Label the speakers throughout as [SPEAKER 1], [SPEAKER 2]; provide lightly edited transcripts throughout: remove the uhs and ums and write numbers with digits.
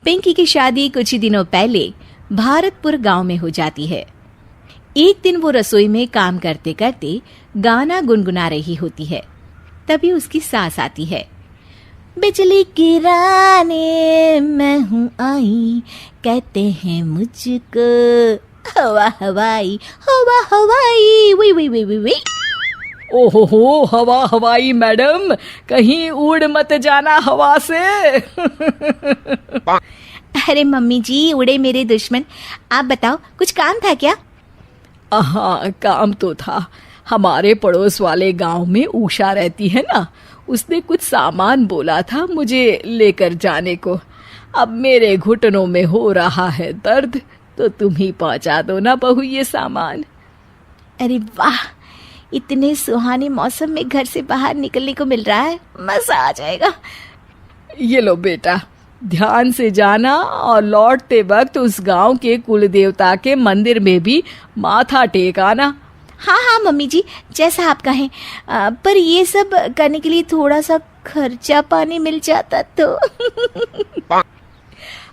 [SPEAKER 1] पिंकी की शादी कुछ ही दिनों पहले भारतपुर गांव में हो जाती है। एक दिन वो रसोई में काम करते करते गाना गुनगुना रही होती है। तभी उसकी सास आती है। बिजली गिराने मैं हूँ आई, कहते हैं मुझको हवा हवाई, हवा हवाई, वी वी वी वी वी।
[SPEAKER 2] ओहो, हवा हवाई मैडम, कहीं उड़ मत जाना हवा से।
[SPEAKER 1] अरे मम्मी जी, उड़े मेरे दुश्मन। आप बताओ, कुछ काम था क्या?
[SPEAKER 2] हाँ, काम तो था। हमारे पड़ोस वाले गांव में उषा रहती है ना, उसने कुछ सामान बोला था मुझे लेकर जाने को। अब मेरे घुटनों में हो रहा है दर्द, तो तुम ही पहुंचा दो ना बहू ये सामान।
[SPEAKER 1] अरे वाह, इतने सुहाने मौसम में घर से बाहर निकलने को मिल रहा है, मजा आ जाएगा।
[SPEAKER 2] ये लो बेटा, ध्यान से जाना और लौटते वक्त उस गांव के कुल देवता के मंदिर में भी माथा टेक आना।
[SPEAKER 1] हाँ हाँ मम्मी जी, जैसा आप कहें। पर ये सब करने के लिए थोड़ा सा खर्चा पानी मिल जाता तो।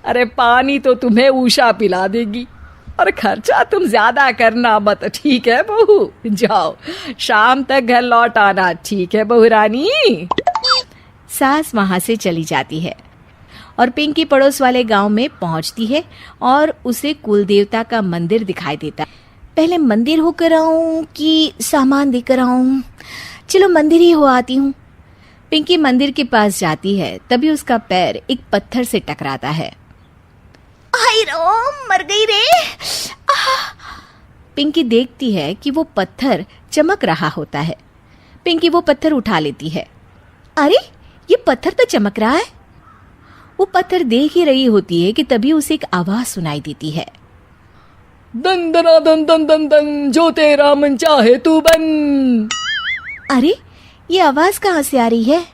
[SPEAKER 2] अरे पानी तो तुम्हें उषा पिला देगी, और खर्चा तुम ज्यादा करना मत, ठीक है बहू? जाओ, शाम तक घर लौट आना, ठीक है बहू रानी?
[SPEAKER 1] सास वहां से चली जाती है और पिंकी पड़ोस वाले गांव में पहुंचती है और उसे कुल देवता का मंदिर दिखाई देता है। पहले मंदिर होकर आऊं कि सामान देकर आऊं? चलो मंदिर ही हो आती हूँ। पिंकी मंदिर के पास जाती है, तभी उसका पैर एक पत्थर से टकराता है। हाय रो, मर गई रे। पिंकी देखती है कि वो पत्थर चमक रहा होता है। पिंकी वो पत्थर उठा लेती है। अरे, ये पत्थर तो चमक रहा है। वो पत्थर देख ही रही होती है कि तभी उसे एक आवाज सुनाई देती है।
[SPEAKER 2] दन दना दन दन दन दन, जो तेरा मन चाहे तू बन।
[SPEAKER 1] अरे, ये आवाज कहाँ से आ रही है?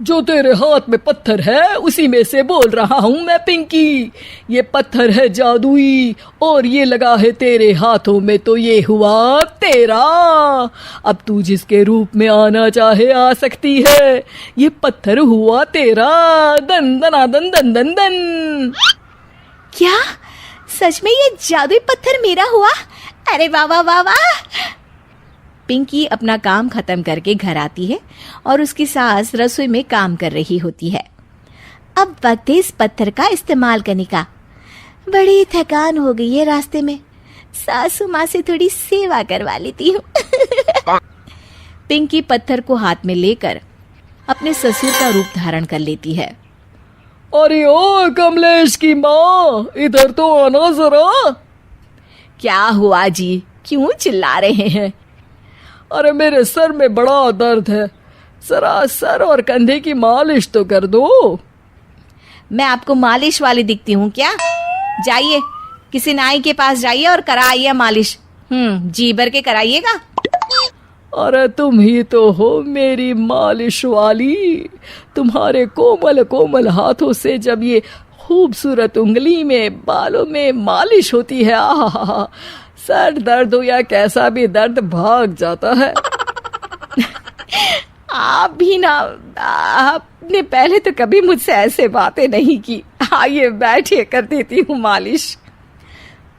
[SPEAKER 2] जो तेरे हाथ में पत्थर है उसी में से बोल रहा हूँ मैं पिंकी। ये पत्थर है जादुई, और ये लगा है तेरे हाथों में, तो ये हुआ तेरा। अब तू जिसके रूप में आना चाहे आ सकती है। ये पत्थर हुआ तेरा। दन दना दन दन दन दन।
[SPEAKER 1] क्या सच में ये जादुई पत्थर मेरा हुआ? अरे वाह वाह वाह वाह। पिंकी अपना काम खत्म करके घर आती है और उसकी सास रसोई में काम कर रही होती है। अब वक्त है इस पत्थर का इस्तेमाल करने का। बड़ी थकान हो गई है रास्ते में, सासू माँ से थोड़ी सेवा करवा लेती हूँ। पिंकी पत्थर को हाथ में लेकर अपने ससुर का रूप धारण कर लेती है।
[SPEAKER 2] अरे ओ कमलेश की माँ, इधर तो आना जरा।
[SPEAKER 1] क्या हुआ जी, क्यों चिल्ला रहे हैं?
[SPEAKER 2] अरे मेरे सर में बड़ा दर्द है, जरा सर और कंधे की मालिश तो कर दो।
[SPEAKER 1] मैं आपको मालिश वाली दिखती हूँ क्या? जाइए, किसी नाई के पास जाइए और कराइए मालिश। जी भर के कराइएगा।
[SPEAKER 2] अरे तुम ही तो हो मेरी मालिश वाली। तुम्हारे कोमल कोमल हाथों से जब ये खूबसूरत उंगली में बालों में मालिश होती है, आहा, सर दर्द हो या कैसा भी दर्द भाग जाता है।
[SPEAKER 1] आप भी ना, आपने पहले तो कभी मुझसे ऐसे बातें नहीं की। आइए बैठिए, कर देती हूँ मालिश।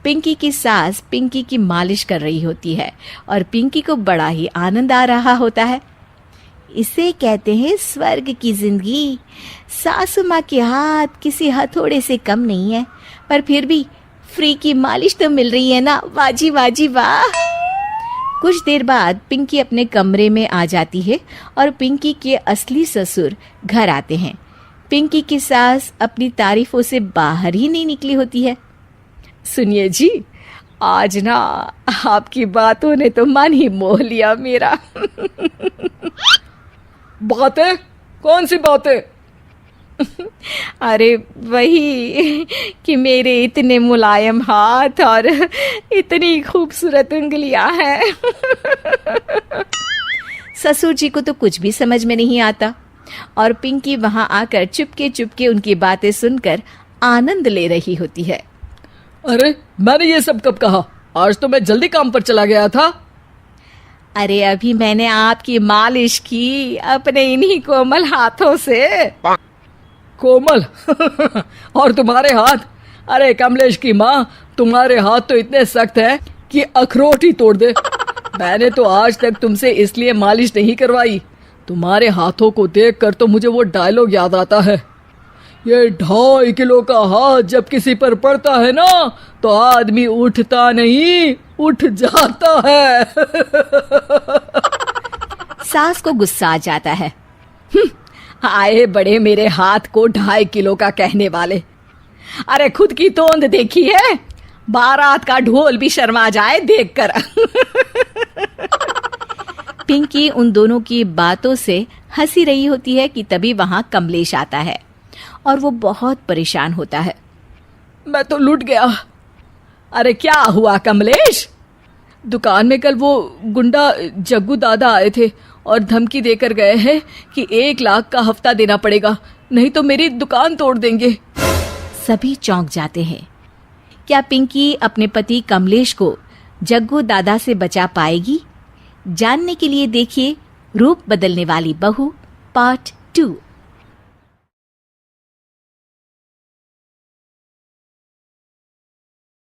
[SPEAKER 1] पिंकी की सास पिंकी की मालिश कर रही होती है और पिंकी को बड़ा ही आनंद आ रहा होता है। इसे कहते हैं स्वर्ग की जिंदगी। सासू माँ के हाथ किसी हथौड़े से कम नहीं है, पर फिर भी फ्री की मालिश तो मिल रही है ना। वाजी वाजी वाह। कुछ देर बाद पिंकी अपने कमरे में आ जाती है और पिंकी के असली ससुर घर आते हैं। पिंकी की सास अपनी तारीफों से बाहर ही नहीं निकली होती है। सुनिए जी, आज ना आपकी बातों ने तो मन ही मोह लिया मेरा।
[SPEAKER 2] बातें? कौन सी बातें?
[SPEAKER 1] अरे वही कि मेरे इतने मुलायम हाथ और इतनी खूबसूरत उंगलियां हैं। ससुर जी को तो कुछ भी समझ में नहीं आता और पिंकी वहां आकर चुपके चुपके उनकी बातें सुनकर आनंद ले रही होती है।
[SPEAKER 2] अरे मैंने ये सब कब कहा? आज तो मैं जल्दी काम पर चला गया था।
[SPEAKER 1] अरे अभी मैंने आपकी मालिश की अपने इन्हीं कोमल हाथों से।
[SPEAKER 2] कोमल और तुम्हारे हाथ, अरे कमलेश की माँ, तुम्हारे हाथ तो इतने सख्त हैं कि अखरोट ही तोड़ दे। मैंने तो आज तक तुमसे इसलिए मालिश नहीं करवाई, तुम्हारे हाथों को देखकर तो मुझे वो डायलॉग याद आता है, ये 2.5 किलो का हाथ जब किसी पर पड़ता है ना तो आदमी उठता नहीं, उठ जाता है।
[SPEAKER 1] सास को गुस्सा आ जाता है। आए बड़े मेरे हाथ को 2.5 किलो का कहने वाले, अरे खुद की तोंद देखी है, बारात का ढोल भी शर्मा जाए देखकर। पिंकी उन दोनों की बातों से हंसी रही होती है कि तभी वहां कमलेश आता है और वो बहुत परेशान होता है।
[SPEAKER 2] मैं तो लुट गया। अरे क्या हुआ कमलेश? दुकान में कल वो गुंडा जग्गू दादा आए थे और धमकी देकर गए हैं कि 1 लाख का हफ्ता देना पड़ेगा, नहीं तो मेरी दुकान तोड़ देंगे।
[SPEAKER 1] सभी चौंक जाते हैं। क्या पिंकी अपने पति कमलेश को जग्गू दादा से बचा पाएगी? जानने के लिए देखिए रूप बदलने वाली बहू पार्ट 2।